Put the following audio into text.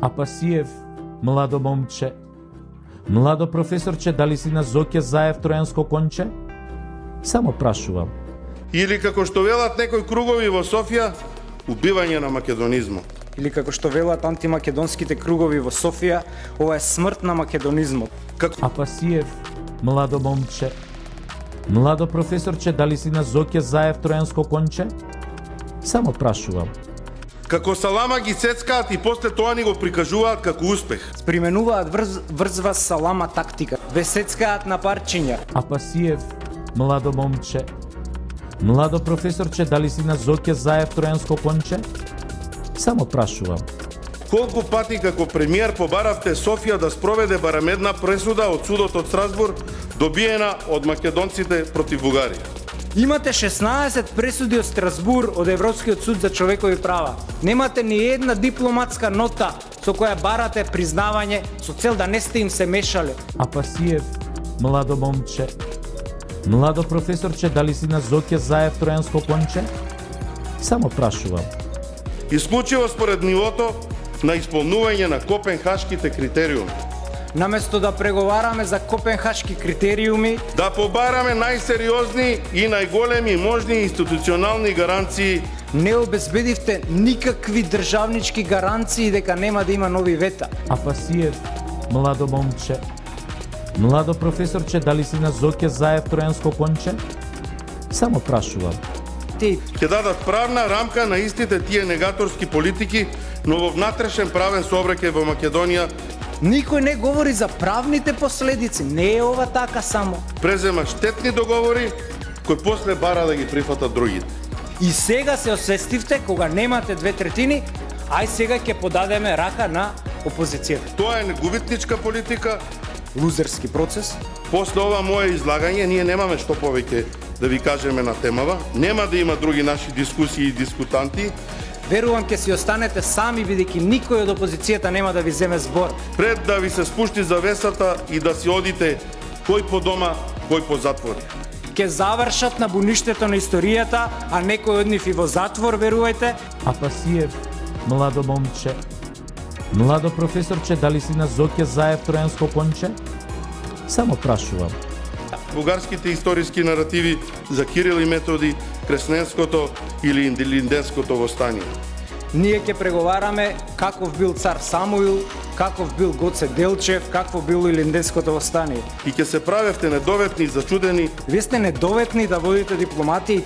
Апасиев, младо момче. Младо професорче, дали си на Зоке Заев тројанско конче? Само прашувам. Или како што велат некои кругови во Софија, убивање на македонизмот. Или како што велат антимакедонските кругови во Софија, ова е смрт на македонизмот. Апасиев, младо момче. Младо професорче, дали си на Зоке Заев тројанско конче? Само прашувам. Како салама ги цецкаат и после тоа ни го прикажуваат како успех. Применуваат врзва салама тактика. Ве сецкаат на парчиња. Апасиев, младо момче. Младо професорче, дали си на Зоке Заев тројанско конче? Само прашувам. Колку пати како премиер побаравте Софија да спроведе барем една пресуда од судот од Страсбург, добиена од македонците против Бугарија? Имате 16 пресуди од Страсбур од Европскиот суд за човекови права. Немате ни една дипломатска нота со која барате признавање со цел да не сте им се мешале. Апасиев, младо момче. Младо професорче, дали си на Зоке Заев тројанско конче? Само прашувам. Исклучиво според нивото на исполнување на копенхашките критериуми. Наместо да преговараме за копенхашки критериуми, Да побараме најсериозни и најголеми можни институционални гаранции. не обезбедивте никакви државнички гаранции дека нема да има нови вета. Апасиев, младо момче. Младо професорче, дали си на Зоке Заев тројанско конче? Само прашувам. Ќе дадат правна рамка на истите тие негаторски политики, но во внатрешен правен сообраќај во Македонија Никој не говори за правните последици, не е ова така само. презема штетни договори кои после бара да ги прифатат другите. И сега се освестивте кога немате 2/3, ај сега ќе подадеме рака на опозицијата. Тоа е губитничка политика. Лузерски процес. После ова мое излагање, ние немаме што повеќе да ви кажеме на темава. Нема да има други наши дискусии и дискутанти. Верувам ќе си останете сами бидејќи никој од опозицијата нема да ви земе збор. Пред да ви се спушти завесата и да си одите кој по дома, кој по затвори. Ќе завршат на буништето на историјата, а некој од нив и во затвор, верувајте. Апасиев, младо момче. Младо професорче, дали си на Зоке Заев тројанско конче? Само прашувам. Бугарските историски наративи за Кирил и Методи, Кресненското или Индилинденското востание. Ние ќе преговараме каков бил цар Самуил, каков бил Гоце Делчев, какво било Илинденското востание. И ќе се правевте недоветни и зачудени. Вие сте недоветни да водите дипломатии.